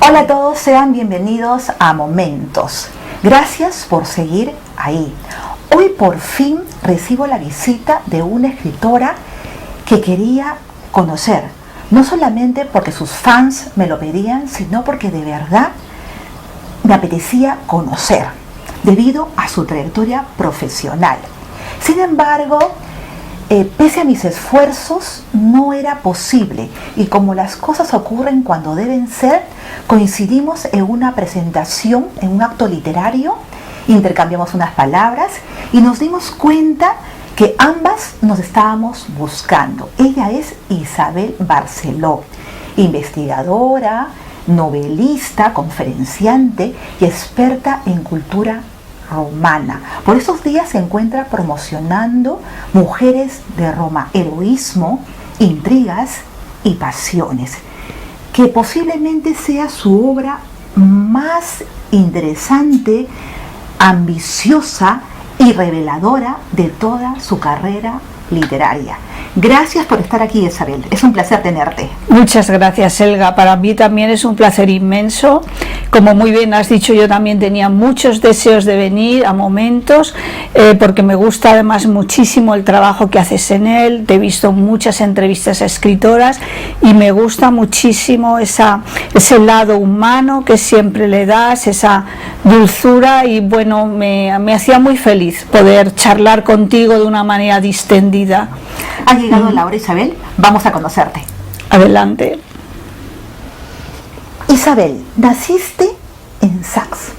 Hola a todos, sean bienvenidos a Momentos. Gracias por seguir ahí. Hoy por fin recibo la visita de una escritora que quería conocer, no solamente porque sus fans me lo pedían, sino porque de verdad me apetecía conocer, debido a su trayectoria profesional. Sin embargo, pese a mis esfuerzos, no era posible, y como las cosas ocurren cuando deben ser, coincidimos en una presentación, en un acto literario, intercambiamos unas palabras y nos dimos cuenta que ambas nos estábamos buscando. Ella es Isabel Barceló, investigadora, novelista, conferenciante y experta en cultura romana. Por esos días se encuentra promocionando Mujeres de Roma, heroísmo, intrigas y pasiones, que posiblemente sea su obra más interesante, ambiciosa y reveladora de toda su carrera literaria. Gracias por estar aquí, Isabel. Es un placer tenerte. Muchas gracias, Elga. Para mí también es un placer inmenso. Como muy bien has dicho, yo también tenía muchos deseos de venir a Momentos, porque me gusta además muchísimo el trabajo que haces en él. Te he visto muchas entrevistas a escritoras y me gusta muchísimo ese lado humano que siempre le das, esa dulzura, y bueno, me hacía muy feliz poder charlar contigo de una manera distendida. Ha llegado la hora, Isabel. Vamos a conocerte. Adelante. Isabel, naciste en Sax,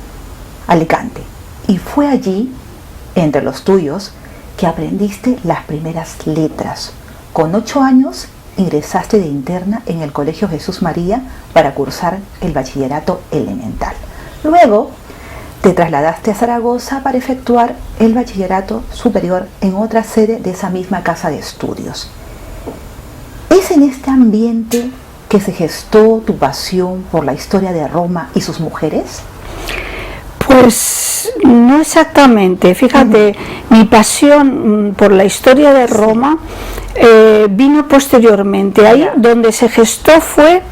Alicante, y fue allí, entre los tuyos, que aprendiste las primeras letras. Con 8 años ingresaste de interna en el Colegio Jesús María para cursar el bachillerato elemental. Luego te trasladaste a Zaragoza para efectuar el bachillerato superior en otra sede de esa misma casa de estudios. ¿Es en este ambiente que se gestó tu pasión por la historia de Roma y sus mujeres? Pues no exactamente. Fíjate, mi pasión por la historia de Roma vino posteriormente. Ahí donde se gestó fue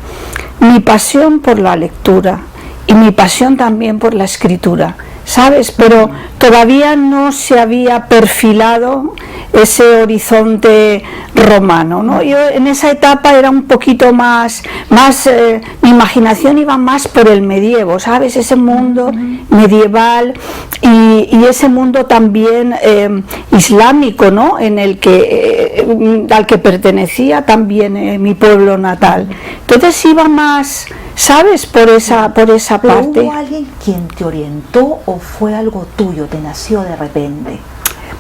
mi pasión por la lectura y mi pasión también por la escritura, ¿sabes? Pero todavía no se había perfilado ese horizonte romano, ¿no? Yo en esa etapa era un poquito más mi imaginación iba más por el medievo, ¿sabes? Ese mundo medieval y ese mundo también islámico, ¿no? En el que al que pertenecía también mi pueblo natal. Entonces iba más, ¿sabes? Por esa parte. ¿Hubo alguien quien te orientó o fue algo tuyo, te nació de repente?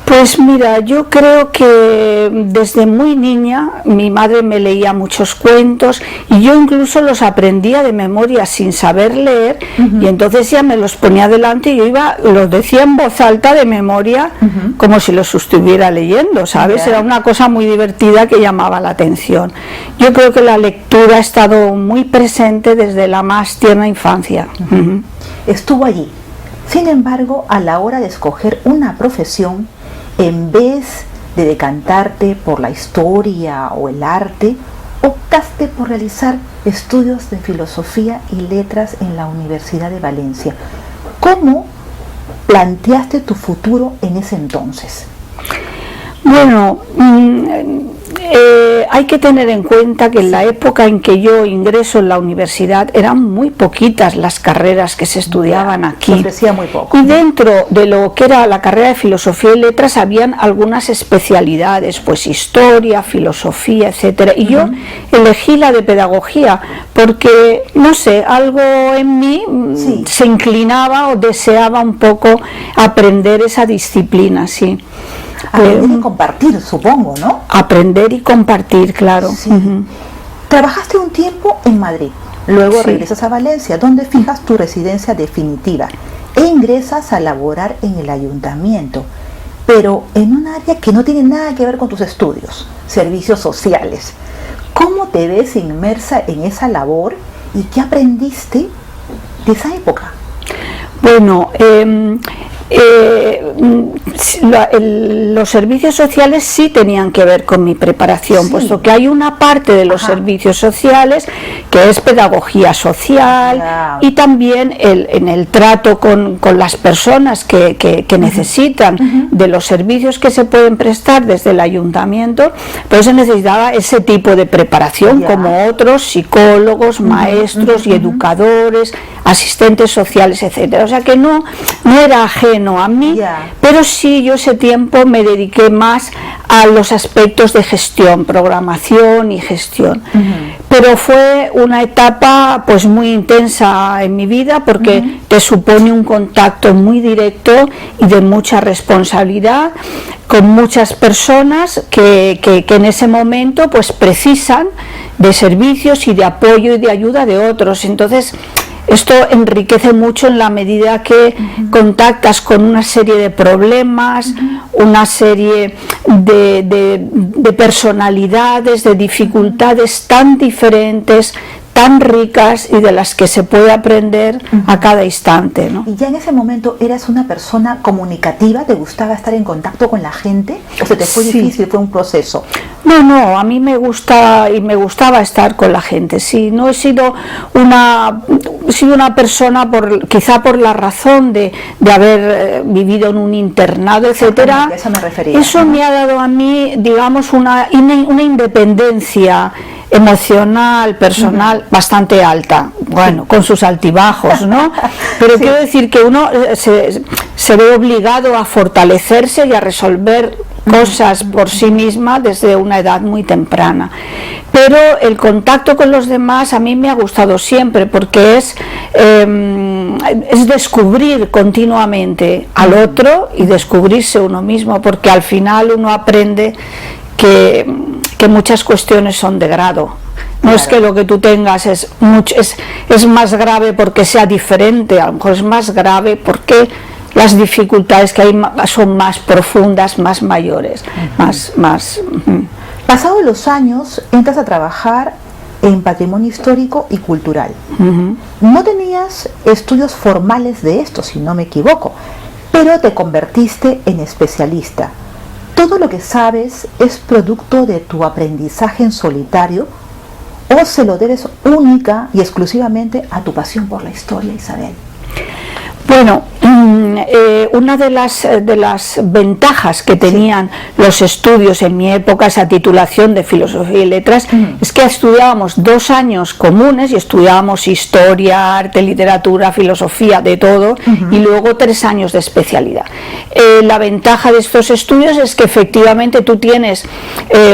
Pues mira, yo creo que desde muy niña mi madre me leía muchos cuentos y yo incluso los aprendía de memoria sin saber leer, y entonces ya me los ponía delante y yo los decía en voz alta de memoria, como si los estuviera leyendo, ¿sabes? Era una cosa muy divertida que llamaba la atención. Yo creo que la lectura ha estado muy presente desde la más tierna infancia. Estuvo allí. Sin embargo, a la hora de escoger una profesión, en vez de decantarte por la historia o el arte, optaste por realizar estudios de filosofía y letras en la Universidad de Valencia. ¿Cómo planteaste tu futuro en ese entonces? Bueno, hay que tener en cuenta que en la época en que yo ingreso en la universidad eran muy poquitas las carreras que se estudiaban aquí. Se ofrecía muy poco. Y dentro de lo que era la carrera de filosofía y letras habían algunas especialidades, pues historia, filosofía, etcétera. Y yo elegí la de pedagogía porque, no sé, algo en mí se inclinaba o deseaba un poco aprender esa disciplina, sí. Aprender y compartir, supongo, ¿no? Aprender y compartir, claro. Sí. Trabajaste un tiempo en Madrid, luego regresas a Valencia, donde fijas tu residencia definitiva e ingresas a laborar en el ayuntamiento, pero en un área que no tiene nada que ver con tus estudios, servicios sociales. ¿Cómo te ves inmersa en esa labor y qué aprendiste de esa época? Bueno, los servicios sociales sí tenían que ver con mi preparación, sí, puesto que hay una parte de los servicios sociales que es pedagogía social y también en el trato con las personas que necesitan de los servicios que se pueden prestar desde el ayuntamiento, pues se necesitaba ese tipo de preparación, como otros psicólogos, maestros y educadores, asistentes sociales, etcétera. O sea que no era ajeno a mí, pero sí yo ese tiempo me dediqué más a los aspectos de gestión, programación y gestión. Pero fue una etapa pues muy intensa en mi vida, porque te supone un contacto muy directo y de mucha responsabilidad con muchas personas que en ese momento pues precisan de servicios y de apoyo y de ayuda de otros. Entonces esto enriquece mucho en la medida que contactas con una serie de problemas, una serie de personalidades, de dificultades tan diferentes, tan ricas y de las que se puede aprender a cada instante, ¿no? ¿Y ya en ese momento eras una persona comunicativa? ¿Te gustaba estar en contacto con la gente? ¿O se te fue difícil? ¿Fue un proceso? No, a mí me gusta y me gustaba estar con la gente. Sí, no he sido una persona, quizá por la razón de haber vivido en un internado, etcétera. Eso me refería. Eso me ha dado a mí, digamos, una independencia emocional, personal, bastante alta, bueno, con sus altibajos, ¿no? Pero quiero decir que uno se ve obligado a fortalecerse y a resolver cosas por sí misma desde una edad muy temprana. Pero el contacto con los demás a mí me ha gustado siempre, porque es descubrir continuamente al otro y descubrirse uno mismo, porque al final uno aprende que muchas cuestiones son de grado. No es que lo que tú tengas es más grave porque sea diferente, a lo mejor es más grave porque las dificultades que hay son más profundas, más mayores, más. Pasados los años, entras a trabajar en patrimonio histórico y cultural. No tenías estudios formales de esto, si no me equivoco, pero te convertiste en especialista. ¿Todo lo que sabes es producto de tu aprendizaje en solitario o se lo debes única y exclusivamente a tu pasión por la historia, Isabel? Bueno, una de las ventajas que tenían los estudios en mi época, esa titulación de Filosofía y Letras, es que estudiábamos 2 años comunes y estudiábamos historia, arte, literatura, filosofía, de todo, y luego 3 años de especialidad. La ventaja de estos estudios es que efectivamente tú tienes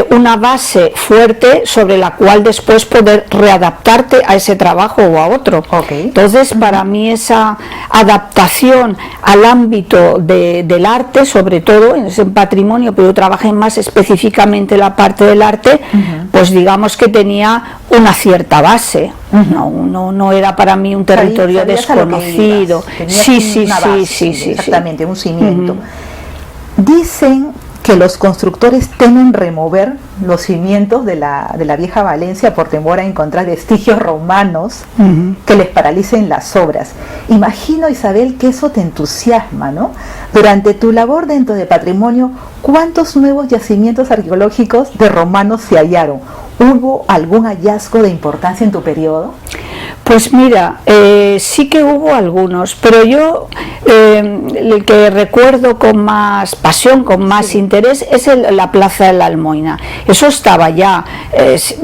una base fuerte sobre la cual después poder readaptarte a ese trabajo o a otro. Entonces, para mí esa adaptación al ámbito del arte, sobre todo en patrimonio, pero yo trabajé más específicamente la parte del arte, pues digamos que tenía una cierta base. No era para mí un territorio desconocido. Sí, exactamente, un cimiento. Dicen que los constructores temen remover los cimientos de la vieja Valencia por temor a encontrar vestigios romanos que les paralicen las obras. Imagino, Isabel, que eso te entusiasma, ¿no? Durante tu labor dentro de patrimonio, ¿cuántos nuevos yacimientos arqueológicos de romanos se hallaron? ¿Hubo algún hallazgo de importancia en tu periodo? Pues mira, sí que hubo algunos, pero yo el que recuerdo con más pasión, con más interés, es la Plaza de la Almoina. Eso estaba ya,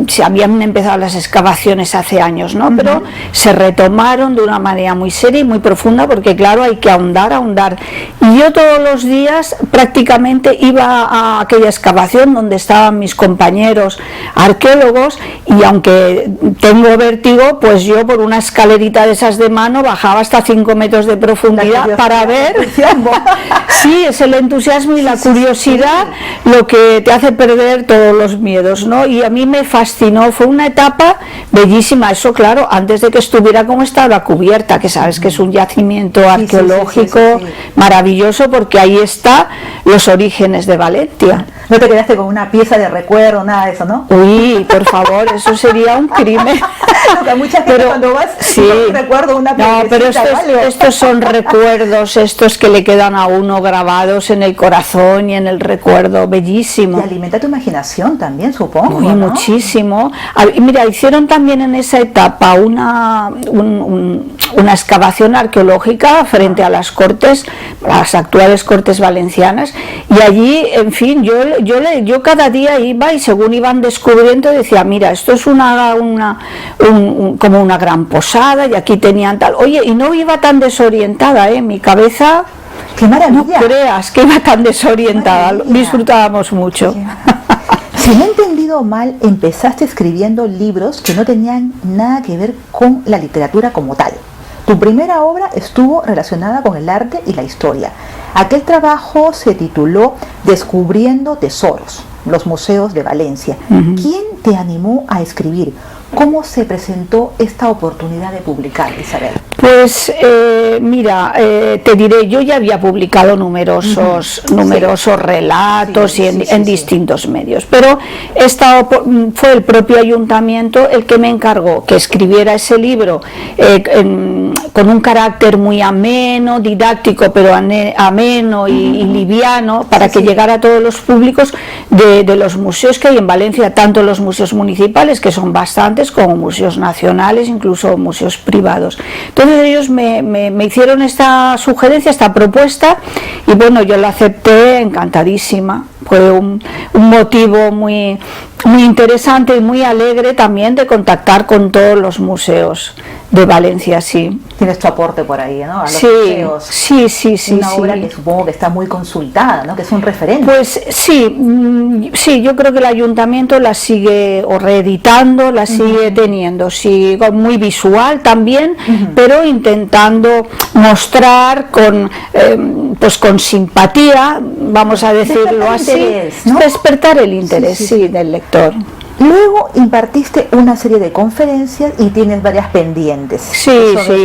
se habían empezado las excavaciones hace años, ¿no? Pero se retomaron de una manera muy seria y muy profunda, porque claro, hay que ahondar. Y yo todos los días prácticamente iba a aquella excavación donde estaban mis compañeros arqueólogos, y aunque tengo vértigo, pues yo por una escalerita de esas de mano bajaba hasta 5 metros de profundidad para ver. Sí, es el entusiasmo y la curiosidad lo que te hace perder todos los miedos, ¿no? Y a mí me fascinó, fue una etapa bellísima. Eso, claro, antes de que estuviera como estaba cubierta, que sabes que es un yacimiento arqueológico maravilloso, porque ahí está los orígenes de Valencia. No te quedaste con una pieza de recuerdo, nada de eso, ¿no? Uy, por favor, eso sería un crimen. Mucha gente cuando vas, sí. Yo recuerdo una no, pero estos son recuerdos, estos que le quedan a uno grabados en el corazón y en el recuerdo, bellísimo. Y alimenta tu imaginación también, supongo. Muy, ¿no? Muchísimo. Mira, hicieron también en esa etapa una excavación arqueológica frente a las Cortes, las actuales Cortes Valencianas, y allí, en fin, yo cada día iba y según iban descubriendo decía, mira, esto es como una gran posada y aquí tenían tal, oye, y no iba tan desorientada, mi cabeza, ¡qué maravilla! No creas que iba tan desorientada, disfrutábamos mucho. Si no he entendido mal, empezaste escribiendo libros que no tenían nada que ver con la literatura como tal. Tu primera obra estuvo relacionada con el arte y la historia. Aquel trabajo se tituló Descubriendo Tesoros, los museos de Valencia. ¿Quién te animó a escribir? ¿Cómo se presentó esta oportunidad de publicar, Isabel? Pues mira, te diré, yo ya había publicado numerosos relatos en distintos medios, pero fue el propio ayuntamiento el que me encargó que escribiera ese libro con un carácter muy ameno, didáctico, pero ameno y liviano, para que llegara a todos los públicos de los museos que hay en Valencia, tanto los museos municipales, que son bastantes, como museos nacionales, incluso museos privados. Entonces ellos me hicieron esta sugerencia, esta propuesta, y bueno, yo la acepté encantadísima. Fue un motivo muy interesante y muy alegre también de contactar con todos los museos de Valencia, sí. Tienes tu aporte por ahí, ¿no? A los museos. Sí. Una obra que supongo que está muy consultada, ¿no? Que es un referente. Pues sí, yo creo que el ayuntamiento la sigue reeditando, la sigue teniendo, sí, muy visual también, pero intentando mostrar pues con simpatía, vamos a decirlo así, ¿no? Despertar el interés, sí, del lector. Luego impartiste una serie de conferencias y tienes varias pendientes. Sí,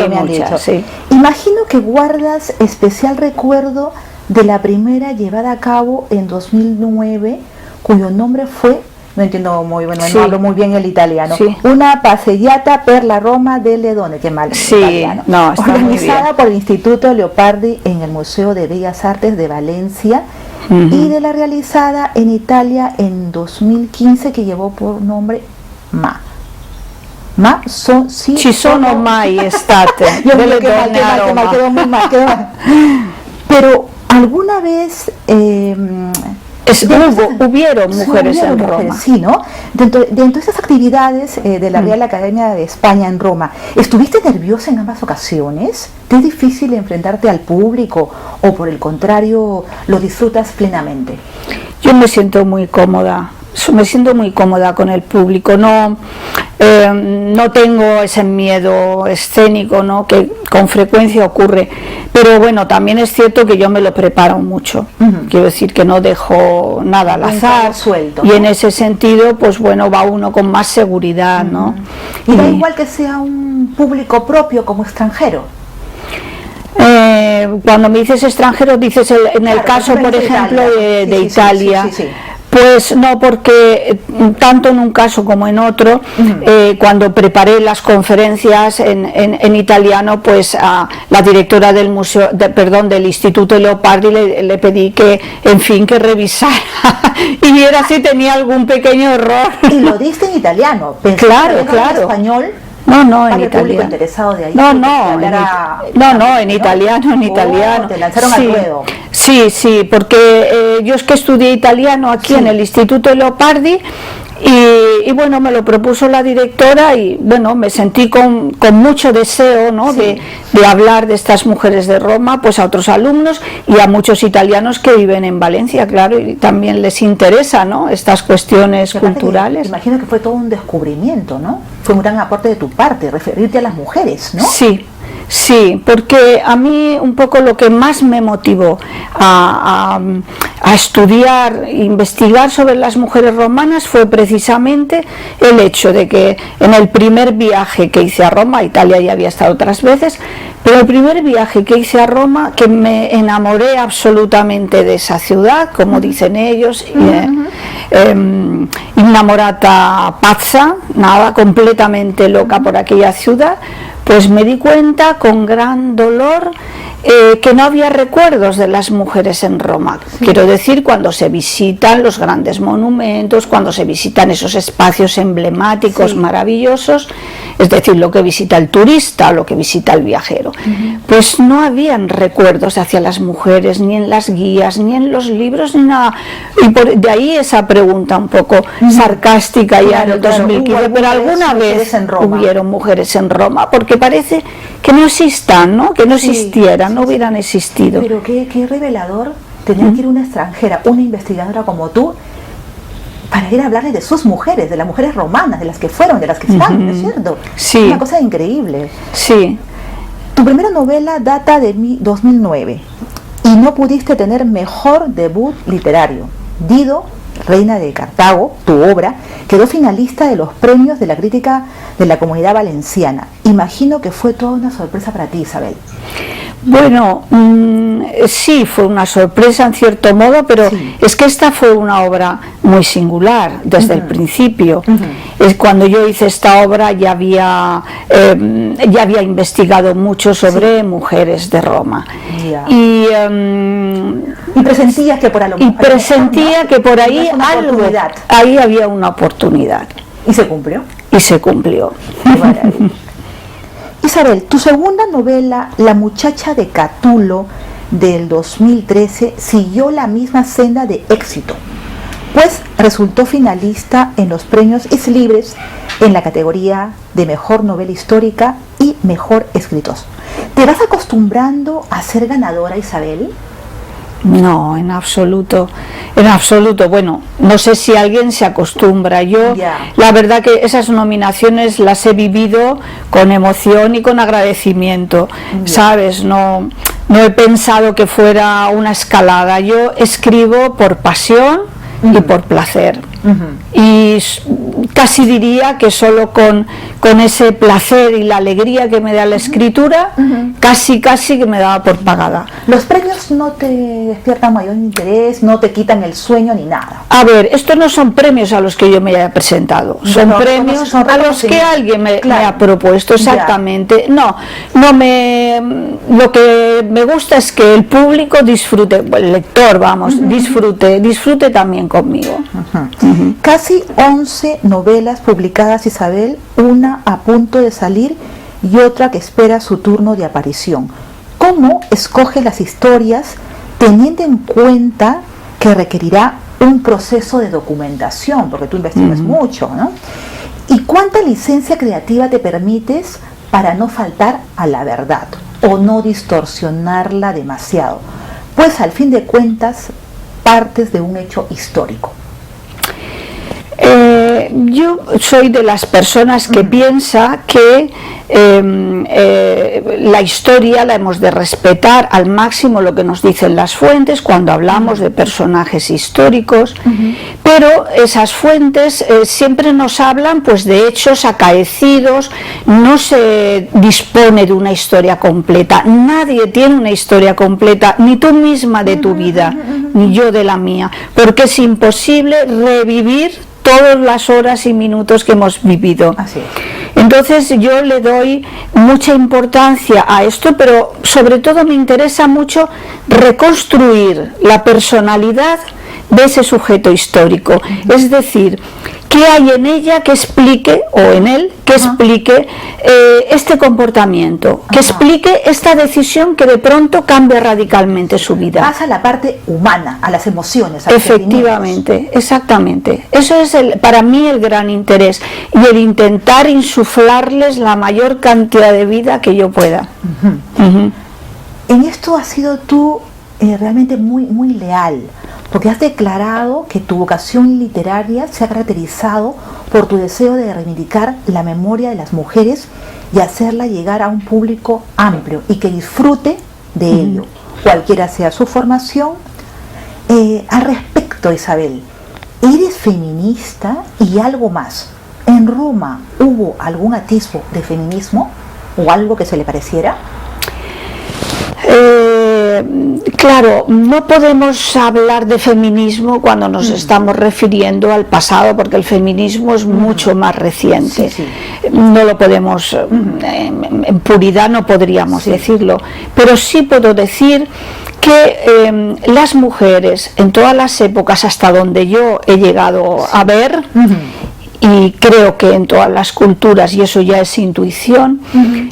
muchas, sí. Imagino que guardas especial recuerdo de la primera llevada a cabo en 2009, cuyo nombre fue, no entiendo muy bien, no hablo muy bien el italiano, una passeggiata per la Roma delle Donne, qué mal italiano, organizada por el Instituto Leopardi en el Museo de Bellas Artes de Valencia, y de la realizada en Italia en 2015, que llevó por nombre Ci sono mai state delle donne a Roma. Quedó muy mal. Pero alguna vez hubieron mujeres en Roma. Sí, ¿no? Dentro de esas actividades de la Real Academia de España en Roma, ¿estuviste nerviosa en ambas ocasiones? ¿Te es difícil enfrentarte al público o por el contrario lo disfrutas plenamente? Yo me siento muy cómoda. Con el público, no tengo ese miedo escénico, ¿no? Que con frecuencia ocurre, pero bueno, también es cierto que yo me lo preparo mucho, quiero decir que no dejo nada al azar, suelto, y ¿no? En ese sentido, pues bueno, va uno con más seguridad, ¿no? Y da igual que sea un público propio como extranjero. Cuando me dices extranjero, dices en el caso, por ejemplo, de Italia. Sí. Pues no, porque tanto en un caso como en otro, cuando preparé las conferencias en italiano, pues a la directora del del Instituto Leopardi le pedí que revisara y viera si tenía algún pequeño error. Y lo diste en italiano, claro. En español. No, en italiano. Interesado de ahí, en italiano. Te lanzaron al ruedo. Sí, porque yo es que estudié italiano aquí en el Instituto Leopardi y bueno, me lo propuso la directora y bueno, me sentí con mucho deseo, ¿no? De hablar de estas mujeres de Roma, pues a otros alumnos y a muchos italianos que viven en Valencia, claro, y también les interesa, ¿no? Estas cuestiones culturales. Imagino que fue todo un descubrimiento, ¿no? Fue un gran aporte de tu parte, referirte a las mujeres, ¿no? Sí, porque a mí un poco lo que más me motivó a estudiar, investigar sobre las mujeres romanas fue precisamente el hecho de que en el primer viaje que hice a Roma, Italia ya había estado otras veces, pero el primer viaje que hice a Roma, que me enamoré absolutamente de esa ciudad, como dicen ellos, innamorata pazza, nada, completamente loca por aquella ciudad, pues me di cuenta con gran dolor que no había recuerdos de las mujeres en Roma. Sí. Quiero decir, cuando se visitan los grandes monumentos, cuando se visitan esos espacios emblemáticos, sí, maravillosos, es decir, lo que visita el turista, lo que visita el viajero, pues no habían recuerdos hacia las mujeres, ni en las guías, ni en los libros, ni nada. Y de ahí esa pregunta un poco sarcástica ya en el 2015, pero alguna vez hubieron mujeres en Roma, porque parece que no existan, ¿no? Que no existieran, no hubieran existido. Pero qué revelador tener que ir una extranjera, una investigadora como tú, para ir a hablarles de sus mujeres, de las mujeres romanas, de las que fueron, de las que están, ¿no es cierto? Sí. Una cosa increíble. Sí. Tu primera novela data de 2009 y no pudiste tener mejor debut literario. Dido, Reina de Cartago, tu obra, quedó finalista de los premios de la crítica de la Comunidad Valenciana. Imagino que fue toda una sorpresa para ti, Isabel. Bueno, sí, fue una sorpresa en cierto modo, pero sí, es que esta fue una obra muy singular desde el principio. Es cuando yo hice esta obra ya había investigado mucho sobre mujeres de Roma. Y presentías que por ahí algo, ahí había una oportunidad. ¿Y se cumplió? Y se cumplió. Isabel, tu segunda novela, La muchacha de Catulo, del 2013, siguió la misma senda de éxito, pues resultó finalista en los premios Exlibris en la categoría de Mejor Novela Histórica y Mejor Escritos. ¿Te vas acostumbrando a ser ganadora, Isabel? No, en absoluto, en absoluto. Bueno, no sé si alguien se acostumbra. Yo, la verdad que esas nominaciones las he vivido con emoción y con agradecimiento, ¿sabes? No he pensado que fuera una escalada. Yo escribo por pasión y por placer. Y casi diría que solo con ese placer y la alegría que me da la escritura, casi que me daba por pagada. ¿Los premios no te despiertan mayor interés, no te quitan el sueño ni nada? A ver, estos no son premios a los que yo me haya presentado, son premios a los que alguien me ha propuesto, exactamente. Lo que me gusta es que el público disfrute, el lector, disfrute también conmigo. Casi 11 novelas publicadas, Isabel, una a punto de salir y otra que espera su turno de aparición. ¿Cómo escoges las historias teniendo en cuenta que requerirá un proceso de documentación, porque tú investigas mucho, ¿no? ¿Y cuánta licencia creativa te permites para no faltar a la verdad o no distorsionarla demasiado? Pues al fin de cuentas partes de un hecho histórico. Yo soy de las personas que piensa que la historia la hemos de respetar al máximo, lo que nos dicen las fuentes cuando hablamos de personajes históricos, pero esas fuentes siempre nos hablan pues de hechos acaecidos, no se dispone de una historia completa, nadie tiene una historia completa, ni tú misma de tu vida, ni yo de la mía, porque es imposible revivir todas las horas y minutos que hemos vivido. Así es. Entonces yo le doy mucha importancia a esto, pero sobre todo me interesa mucho reconstruir la personalidad de ese sujeto histórico. Es decir, ¿qué hay en ella que explique, o en él, que explique este comportamiento, que explique esta decisión que de pronto cambia radicalmente su vida? Pasa a la parte humana, a las emociones, a los efectivamente, exactamente. Eso es para mí el gran interés y el intentar insuflarles la mayor cantidad de vida que yo pueda. En esto has sido tú realmente muy leal, porque has declarado que tu vocación literaria se ha caracterizado por tu deseo de reivindicar la memoria de las mujeres y hacerla llegar a un público amplio y que disfrute de ello, cualquiera sea su formación. Al respecto, Isabel, ¿eres feminista? Y algo más, ¿en Roma hubo algún atisbo de feminismo o algo que se le pareciera? claro, no podemos hablar de feminismo cuando nos estamos refiriendo al pasado, porque el feminismo es mucho más reciente. Sí, sí. No lo podemos, en puridad no podríamos decirlo, pero sí puedo decir que las mujeres en todas las épocas, hasta donde yo he llegado a ver, y creo que en todas las culturas, y eso ya es intuición,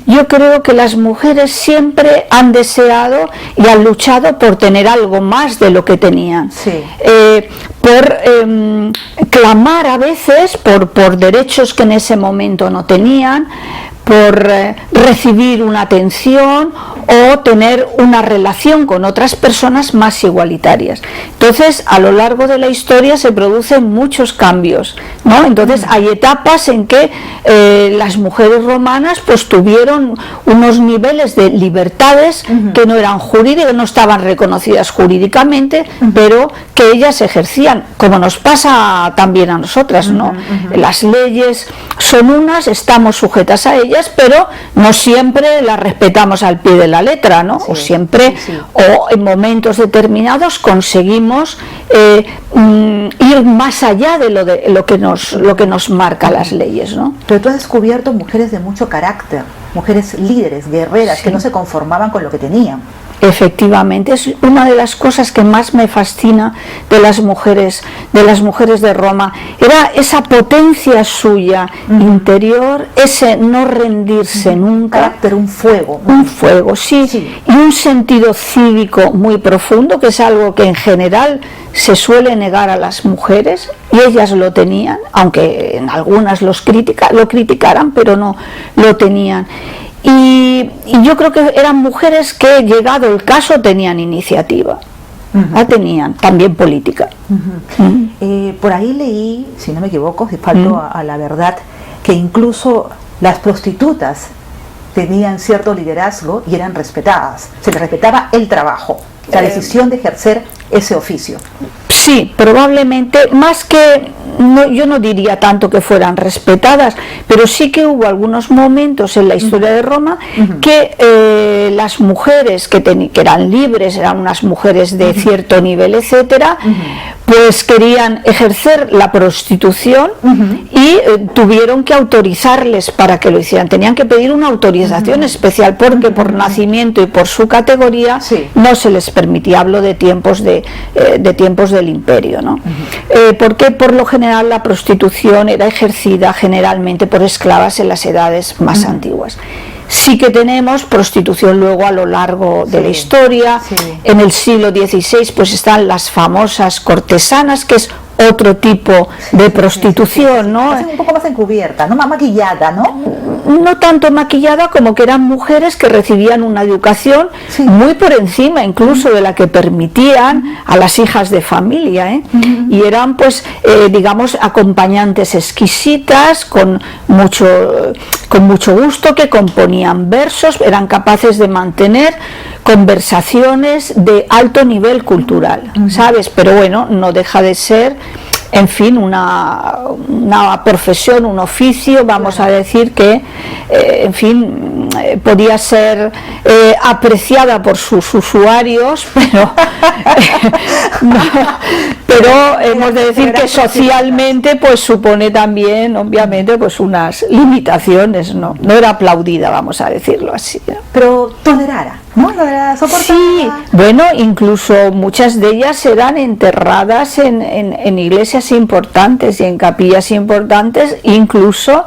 yo creo que las mujeres siempre han deseado y han luchado por tener algo más de lo que tenían, por clamar a veces por derechos que en ese momento no tenían, por recibir una atención o tener una relación con otras personas más igualitarias. Entonces, a lo largo de la historia se producen muchos cambios, ¿no? Entonces, hay etapas en que las mujeres romanas pues tuvieron unos niveles de libertades que no eran jurídicas, no estaban reconocidas jurídicamente, pero que ellas ejercían, como nos pasa también a nosotras, ¿no? Las leyes son unas, estamos sujetas a ellas, pero no siempre las respetamos al pie de la letra, ¿no? O siempre, o en momentos determinados conseguimos ir más allá de lo que nos marca las leyes, ¿no? Pero tú has descubierto mujeres de mucho carácter, mujeres líderes, guerreras, que no se conformaban con lo que tenían. Efectivamente, es una de las cosas que más me fascina de las mujeres de Roma, era esa potencia suya interior, ese no rendirse nunca, Carácter, un fuego, sí, y un sentido cívico muy profundo, que es algo que en general se suele negar a las mujeres, y ellas lo tenían, aunque en algunas lo criticaran, pero no lo tenían. Y yo creo que eran mujeres que, llegado el caso, tenían iniciativa, la tenían, también política. Por ahí leí, si no me equivoco, si falto a la verdad, que incluso las prostitutas tenían cierto liderazgo y eran respetadas, se les respetaba el trabajo, la decisión de ejercer ese oficio. Sí, probablemente, más que, yo no diría tanto que fueran respetadas, pero sí que hubo algunos momentos en la historia de Roma que las mujeres que eran libres, eran unas mujeres de cierto nivel, etcétera, pues querían ejercer la prostitución y tuvieron que autorizarles para que lo hicieran. Tenían que pedir una autorización especial porque por nacimiento y por su categoría no se les permitía. Hablo de tiempos del imperio, ¿no? Porque por lo general la prostitución era ejercida generalmente por esclavas en las edades más antiguas. Sí que tenemos prostitución luego a lo largo de la historia. En el siglo XVI pues están las famosas cortesanas, que es otro tipo de prostitución, ¿no? Un poco más encubierta, ¿no? Más maquillada, ¿no? No tanto maquillada, como que eran mujeres que recibían una educación muy por encima incluso de la que permitían a las hijas de familia, ¿eh? Y eran pues digamos acompañantes exquisitas con mucho gusto, que componían versos, eran capaces de mantener conversaciones de alto nivel cultural, ¿sabes? Pero bueno, no deja de ser, en fin, una profesión, un oficio, vamos a decir que, en fin, podía ser apreciada por sus usuarios, pero hemos de decir que socialmente pues supone también, obviamente, pues unas limitaciones, no era aplaudida, vamos a decirlo así, ¿no? Pero tolerada, ¿no? Sí, bueno, incluso muchas de ellas eran enterradas en iglesias importantes y en capillas importantes, incluso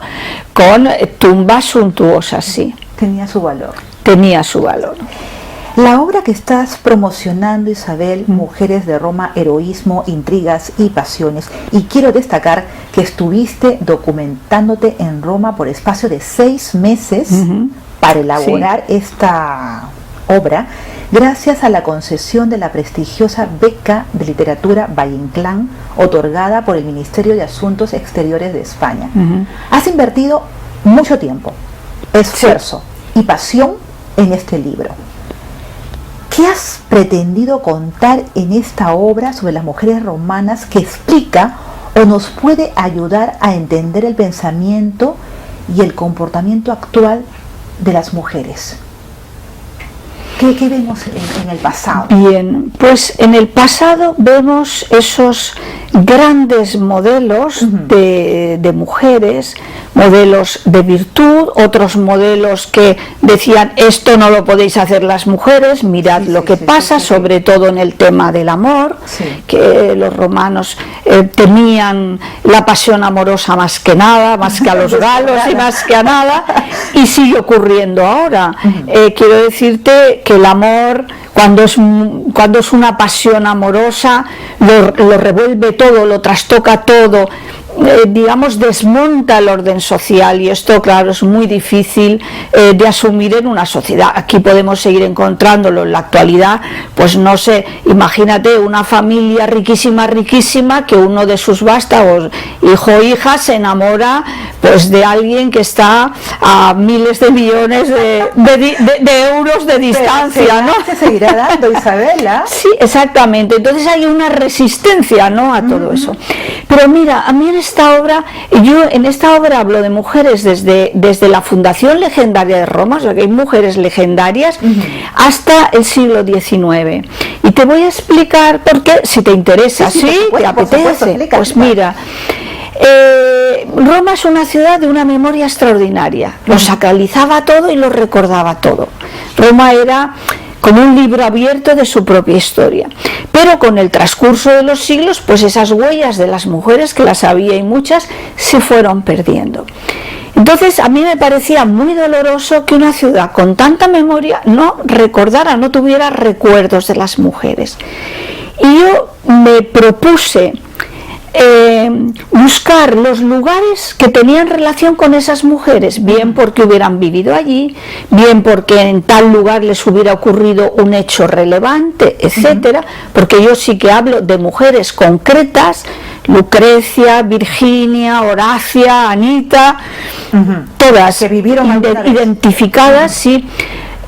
con tumbas suntuosas, sí. Tenía su valor. Tenía su valor. La obra que estás promocionando, Isabel, Mujeres de Roma, Heroísmo, Intrigas y Pasiones, y quiero destacar que estuviste documentándote en Roma por espacio de 6 meses para elaborar esta obra, gracias a la concesión de la prestigiosa beca de literatura Valle Inclán, otorgada por el Ministerio de Asuntos Exteriores de España. Has invertido mucho tiempo, esfuerzo y pasión en este libro. ¿Qué has pretendido contar en esta obra sobre las mujeres romanas que explica o nos puede ayudar a entender el pensamiento y el comportamiento actual de las mujeres? ¿Qué vemos en el pasado? Bien, pues en el pasado vemos esos grandes modelos de mujeres, modelos de virtud, otros modelos que decían esto no lo podéis hacer las mujeres, mirad lo que pasa, sobre todo en el tema del amor, que los romanos temían la pasión amorosa más que nada, más que a los galos y más que a nada, y sigue ocurriendo ahora. Quiero decirte que el amor, cuando es una pasión amorosa, lo revuelve todo, lo trastoca todo, digamos, desmonta el orden social, y esto, claro, es muy difícil de asumir en una sociedad. Aquí podemos seguir encontrándolo en la actualidad, pues no sé, imagínate una familia riquísima, que uno de sus vástagos, hijo o hija, se enamora pues de alguien que está a miles de millones de euros de distancia, ¿no? Se seguirá dando, Isabela. Sí, exactamente. Entonces hay una resistencia, ¿no?, a todo eso. Pero mira, a mí yo en esta obra hablo de mujeres desde la fundación legendaria de Roma, o sea que hay mujeres legendarias, hasta el siglo XIX. Y te voy a explicar por qué, si te interesa, ¿sí? ¿Te apetece? Pues mira, Roma es una ciudad de una memoria extraordinaria, lo sacralizaba todo y lo recordaba todo. Roma era como un libro abierto de su propia historia, pero con el transcurso de los siglos, pues esas huellas de las mujeres, que las había y muchas, se fueron perdiendo. Entonces a mí me parecía muy doloroso que una ciudad con tanta memoria no recordara, no tuviera recuerdos de las mujeres, y yo me propuse buscar los lugares que tenían relación con esas mujeres, bien porque hubieran vivido allí, bien porque en tal lugar les hubiera ocurrido un hecho relevante, etcétera, porque yo sí que hablo de mujeres concretas, Lucrecia, Virginia, Horacia, Anita, todas que vivieron identificadas, sí,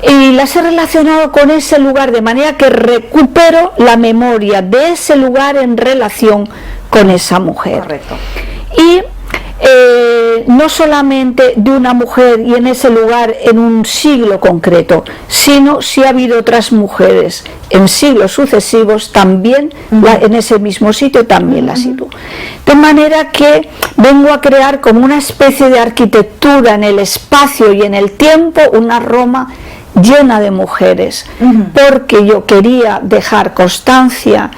y las he relacionado con ese lugar, de manera que recupero la memoria de ese lugar en relación con esa mujer. Correcto. Y no solamente de una mujer y en ese lugar en un siglo concreto, sino si ha habido otras mujeres en siglos sucesivos también en ese mismo sitio, también las sitúo. De manera que vengo a crear como una especie de arquitectura en el espacio y en el tiempo, una Roma llena de mujeres, porque yo quería dejar constancia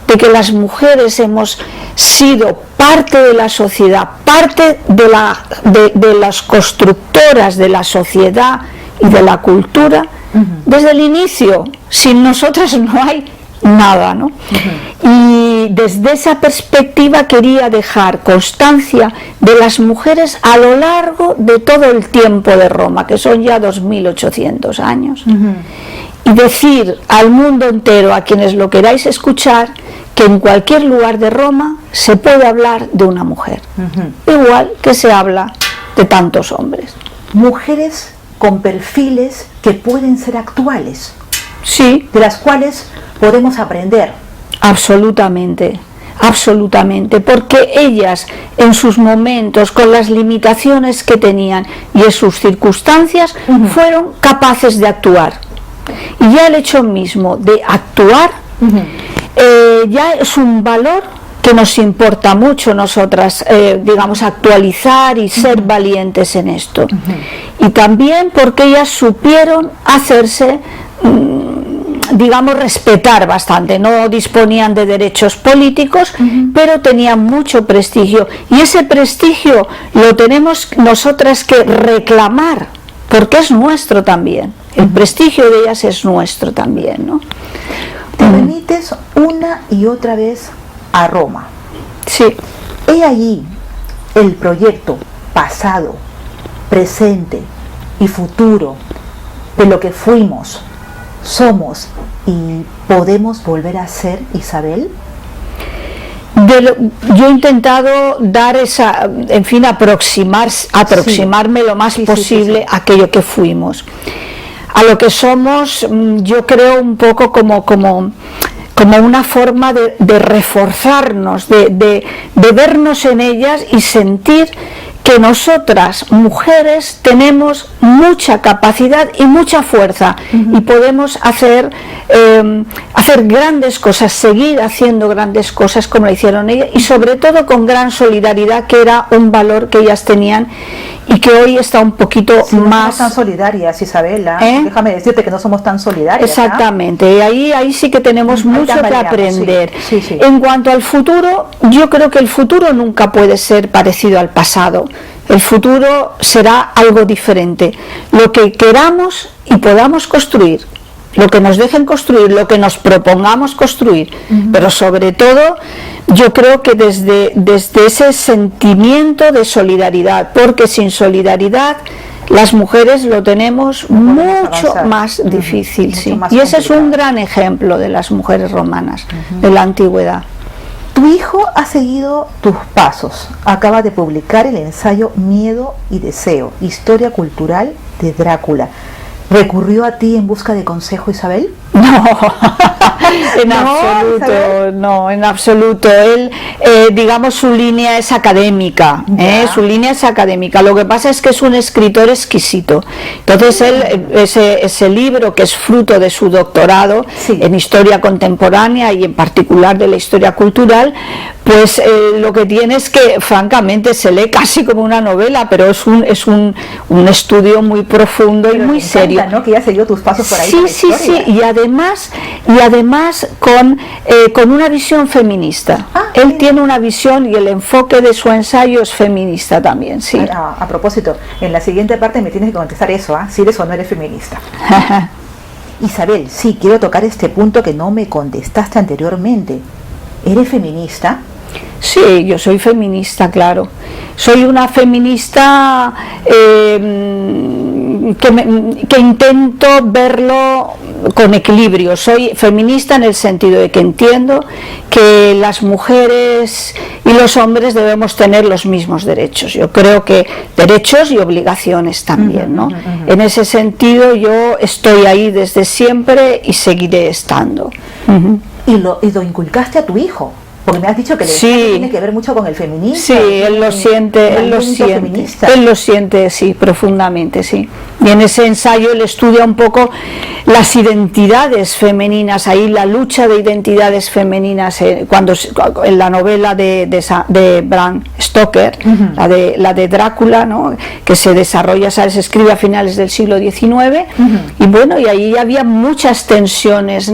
de que las mujeres hemos sido parte de la sociedad, parte de las constructoras de la sociedad y de la cultura desde el inicio. Sin nosotras no hay nada, ¿no? Y desde esa perspectiva quería dejar constancia de las mujeres a lo largo de todo el tiempo de Roma, que son ya 2800 años, y decir al mundo entero, a quienes lo queráis escuchar, que en cualquier lugar de Roma se puede hablar de una mujer, igual que se habla de tantos hombres. Mujeres con perfiles que pueden ser actuales, sí, de las cuales podemos aprender. Absolutamente, absolutamente, porque ellas en sus momentos, con las limitaciones que tenían y en sus circunstancias, fueron capaces de actuar. Y ya el hecho mismo de actuar ya es un valor que nos importa mucho nosotras, digamos, actualizar y ser valientes en esto. Y también porque ellas supieron hacerse, digamos, respetar bastante. No disponían de derechos políticos, pero tenían mucho prestigio, y ese prestigio lo tenemos nosotras que reclamar, porque es nuestro también. El prestigio de ellas es nuestro también, ¿no? Te remites una y otra vez a Roma. Sí. He allí el proyecto pasado, presente y futuro de lo que fuimos, somos y podemos volver a ser, Isabel. Yo he intentado dar esa, en fin, aproximarme lo más posible a aquello que fuimos. A lo que somos, yo creo un poco como una forma de reforzarnos, de vernos en ellas y sentir que nosotras, mujeres, tenemos mucha capacidad y mucha fuerza y podemos hacer grandes cosas, seguir haciendo grandes cosas como lo hicieron ellas, y sobre todo con gran solidaridad, que era un valor que ellas tenían y que hoy está un poquito no más... somos tan solidarias, Isabela, déjame decirte que no somos tan solidarias. Exactamente, ahí sí que tenemos mucho que aprender. Sí, sí. En cuanto al futuro, yo creo que el futuro nunca puede ser parecido al pasado. El futuro será algo diferente. Lo que queramos y podamos construir, lo que nos dejen construir, lo que nos propongamos construir, pero sobre todo yo creo que desde ese sentimiento de solidaridad, porque sin solidaridad las mujeres lo tenemos mucho más difícil, sí. Y ese es un gran ejemplo de las mujeres romanas de la antigüedad. Tu hijo ha seguido tus pasos. Acaba de publicar el ensayo Miedo y Deseo, historia cultural de Drácula. ¿Recurrió a ti en busca de consejo, Isabel? No, en absoluto, Isabel. No, en absoluto. Él, digamos, su línea es académica, su línea es académica. Lo que pasa es que es un escritor exquisito. Entonces él, ese libro, que es fruto de su doctorado en historia contemporánea y en particular de la historia cultural, pues lo que tiene es que, francamente, se lee casi como una novela, pero es un estudio muy profundo y muy serio. ¿No? Que ya siguió tus pasos por ahí. Sí, y además con una visión feminista. Él tiene una visión y el enfoque de su ensayo es feminista también, sí. A propósito, en la siguiente parte me tienes que contestar eso, si eres o no eres feminista. Isabel, sí, quiero tocar este punto que no me contestaste anteriormente. ¿Eres feminista? Sí, yo soy feminista, claro. Soy una feminista que intento verlo con equilibrio. Soy feminista en el sentido de que entiendo que las mujeres y los hombres debemos tener los mismos derechos. Yo creo que derechos y obligaciones también, ¿no? En ese sentido yo estoy ahí desde siempre y seguiré estando. ¿Y lo inculcaste a tu hijo? Porque me has dicho que tiene que ver mucho con el feminismo. Sí, él lo siente, sí, profundamente, sí. Y en ese ensayo él estudia un poco las identidades femeninas, ahí la lucha de identidades femeninas, cuando en la novela de Bram Stoker, la de Drácula, ¿no? Que se desarrolla, ¿sabes? Se escribe a finales del siglo XIX, y bueno, y ahí había muchas tensiones,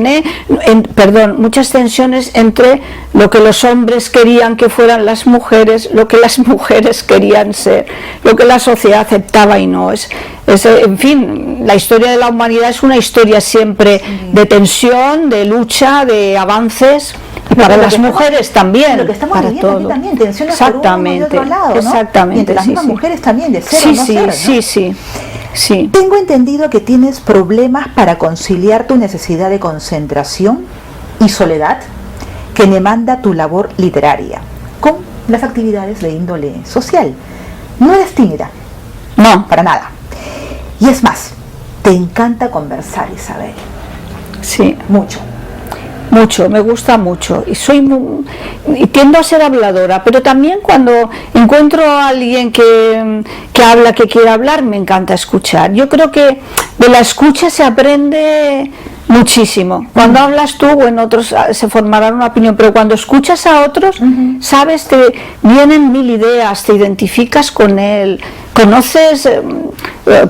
muchas tensiones entre lo que los hombres querían que fueran las mujeres, lo que las mujeres querían ser, lo que la sociedad aceptaba y no. En fin, la historia de la humanidad es una historia siempre de tensión, de lucha, de avances, y para las mujeres también, lo que estamos para viviendo todo. Aquí también, tensiones por uno y otro lado, ¿no? Exactamente, y entre las mismas mujeres también, de ser o no ser, ¿no? Sí. Tengo entendido que tienes problemas para conciliar tu necesidad de concentración y soledad que demanda tu labor literaria con las actividades de índole social. No eres tímida, no, para nada. Y es más, te encanta conversar, Isabel. Sí, mucho, me gusta mucho y y tiendo a ser habladora, pero también cuando encuentro a alguien que habla, que quiere hablar, me encanta escuchar. Yo creo que de la escucha se aprende muchísimo. Cuando hablas tú, bueno, otros se formarán una opinión, pero cuando escuchas a otros, sabes, te vienen mil ideas, te identificas con él, conoces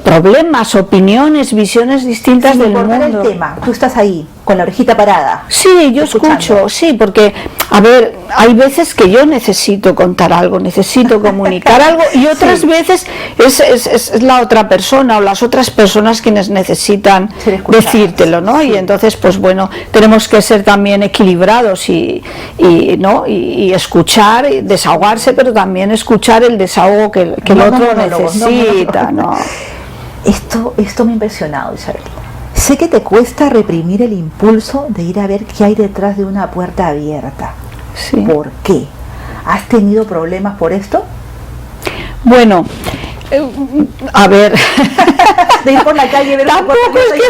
problemas, opiniones, visiones distintas del mundo. El tema, tú estás ahí con la orejita parada. Sí, yo escucho, sí, porque, a ver, hay veces que yo necesito contar algo, necesito comunicar algo, y otras veces es la otra persona o las otras personas quienes necesitan decírtelo, ¿no? Y entonces, pues bueno, tenemos que ser también equilibrados y escuchar, y desahogarse, pero también escuchar el desahogo que el otro necesita, ¿no? Esto me ha impresionado, Isabel. Sé que te cuesta reprimir el impulso de ir a ver qué hay detrás de una puerta abierta. Sí. ¿Por qué? ¿Has tenido problemas por esto? Bueno, a ver, de ir por la calle y ver tampoco es que...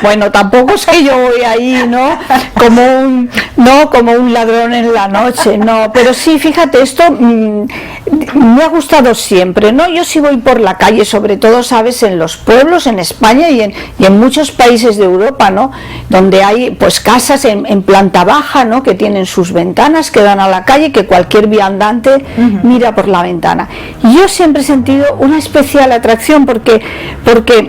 Bueno, tampoco es que yo voy ahí, ¿no? Como un ladrón en la noche, no. Pero sí, fíjate, esto me ha gustado siempre, ¿no? Yo sí voy por la calle, sobre todo, sabes, en los pueblos, en España y en muchos países de Europa, ¿no? Donde hay, pues, casas en planta baja, ¿no? Que tienen sus ventanas, que dan a la calle, que cualquier viandante mira por la ventana. Y yo siempre he sentido una especial atracción porque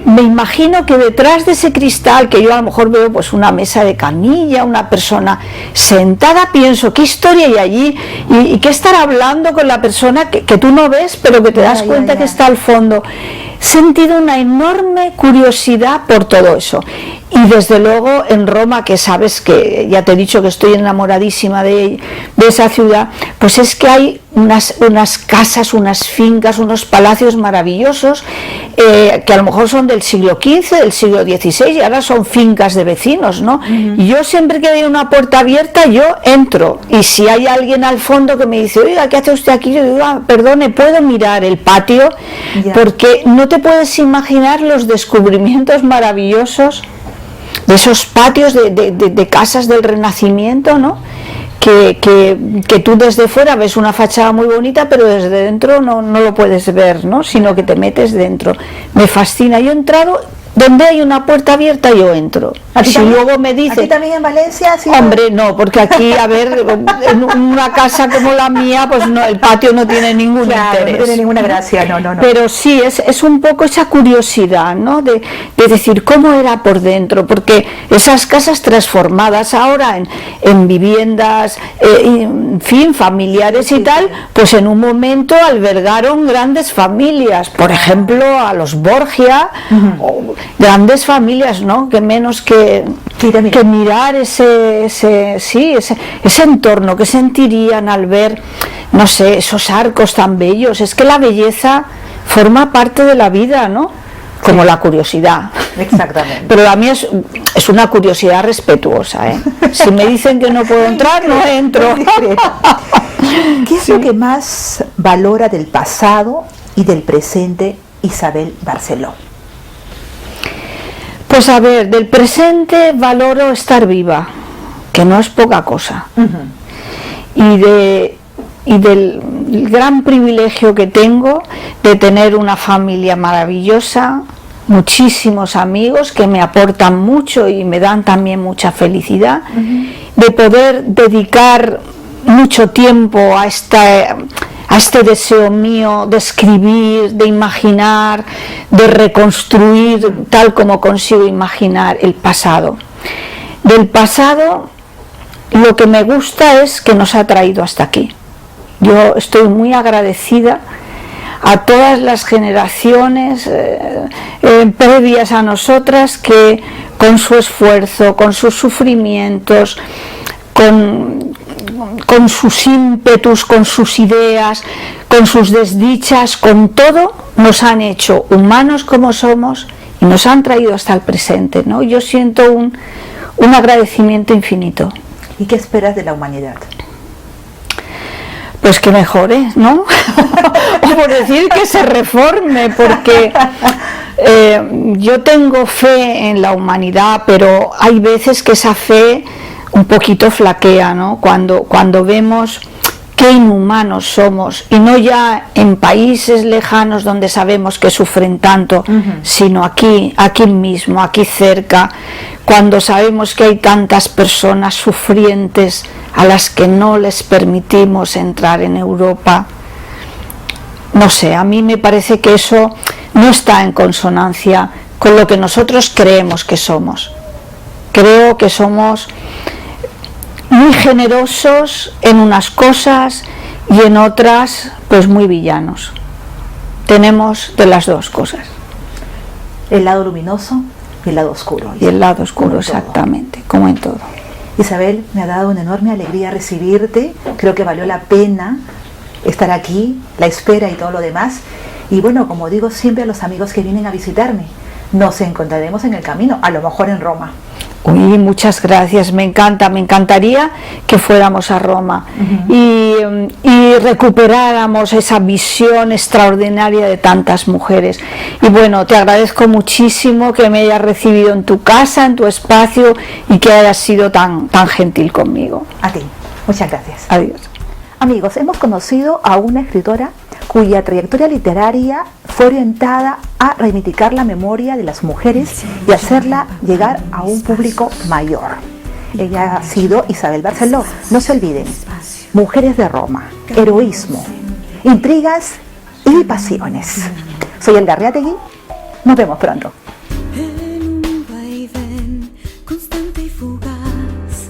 me imagino que detrás de ese cristal, que yo a lo mejor veo pues una mesa de camilla, una persona sentada, pienso, ¿qué historia hay allí? Y qué estar hablando con la persona que tú no ves, pero que te das cuenta que está al fondo. He sentido una enorme curiosidad por todo eso. Y desde luego en Roma, que sabes que ya te he dicho que estoy enamoradísima de esa ciudad, pues es que hay unas casas, unas fincas, unos palacios maravillosos que a lo mejor son del siglo XV, del siglo XVI y ahora son fincas de vecinos, ¿no? Y yo siempre que hay una puerta abierta yo entro, y si hay alguien al fondo que me dice, oiga, ¿qué hace usted aquí? Yo digo, perdone, ¿puedo mirar el patio? Porque no te puedes imaginar los descubrimientos maravillosos de esos patios de casas del Renacimiento, ¿no? Que tú desde fuera ves una fachada muy bonita, pero desde dentro no lo puedes ver, ¿no? Sino que te metes dentro. Me fascina. Yo he entrado donde hay una puerta abierta, yo entro. Si luego me dice, ¿aquí también en Valencia? ¿Sí? Hombre, no, porque aquí, a ver, en una casa como la mía, pues no, el patio no tiene ningún interés. No tiene ninguna gracia, no. Pero sí, es un poco esa curiosidad, ¿no? De decir cómo era por dentro, porque esas casas transformadas ahora en viviendas, en fin, familiares y tal, pues en un momento albergaron grandes familias, por ejemplo, a los Borgia, o grandes familias, ¿no? Que menos que mirar ese entorno, que sentirían al ver, no sé, esos arcos tan bellos. Es que la belleza forma parte de la vida, ¿no? Como la curiosidad. Exactamente. Pero la mía es una curiosidad respetuosa, ¿eh? Si me dicen que no puedo entrar, no entro. ¿Qué es lo que más valora del pasado y del presente Isabel Barceló? Pues a ver, del presente valoro estar viva, que no es poca cosa. Y del gran privilegio que tengo de tener una familia maravillosa, muchísimos amigos que me aportan mucho y me dan también mucha felicidad, de poder dedicar mucho tiempo a este deseo mío de escribir, de imaginar, de reconstruir tal como consigo imaginar el pasado. Del pasado, lo que me gusta es que nos ha traído hasta aquí. Yo estoy muy agradecida a todas las generaciones previas a nosotras que con su esfuerzo, con sus sufrimientos, con sus ímpetus, con sus ideas, con sus desdichas, con todo, nos han hecho humanos como somos y nos han traído hasta el presente, ¿no? Yo siento un agradecimiento infinito. ¿Y qué esperas de la humanidad? Pues que mejore, ¿no? O por decir que se reforme, porque yo tengo fe en la humanidad, pero hay veces que esa fe un poquito flaquea, ¿no? Cuando vemos qué inhumanos somos, y no ya en países lejanos donde sabemos que sufren tanto, sino aquí mismo, aquí cerca, cuando sabemos que hay tantas personas sufrientes a las que no les permitimos entrar en Europa. No sé, a mí me parece que eso no está en consonancia con lo que nosotros creemos que somos. Creo que somos muy generosos en unas cosas y en otras pues muy villanos. Tenemos de las dos cosas. El lado luminoso y el lado oscuro. Y el lado oscuro, exactamente, como en todo. Isabel, me ha dado una enorme alegría recibirte. Creo que valió la pena estar aquí, la espera y todo lo demás. Y bueno, como digo siempre a los amigos que vienen a visitarme, nos encontraremos en el camino, a lo mejor en Roma. Uy, muchas gracias, me encantaría que fuéramos a Roma y recuperáramos esa visión extraordinaria de tantas mujeres. Y bueno, te agradezco muchísimo que me hayas recibido en tu casa, en tu espacio, y que hayas sido tan gentil conmigo. A ti, muchas gracias. Adiós. Amigos, hemos conocido a una escritora cuya trayectoria literaria fue orientada a reivindicar la memoria de las mujeres y hacerla llegar a un público mayor. Ella ha sido Isabel Barceló. No se olviden, Mujeres de Roma, heroísmo, intrigas y pasiones. Soy Elga Arriategui, nos vemos pronto. En un vaivén constante y fugaz,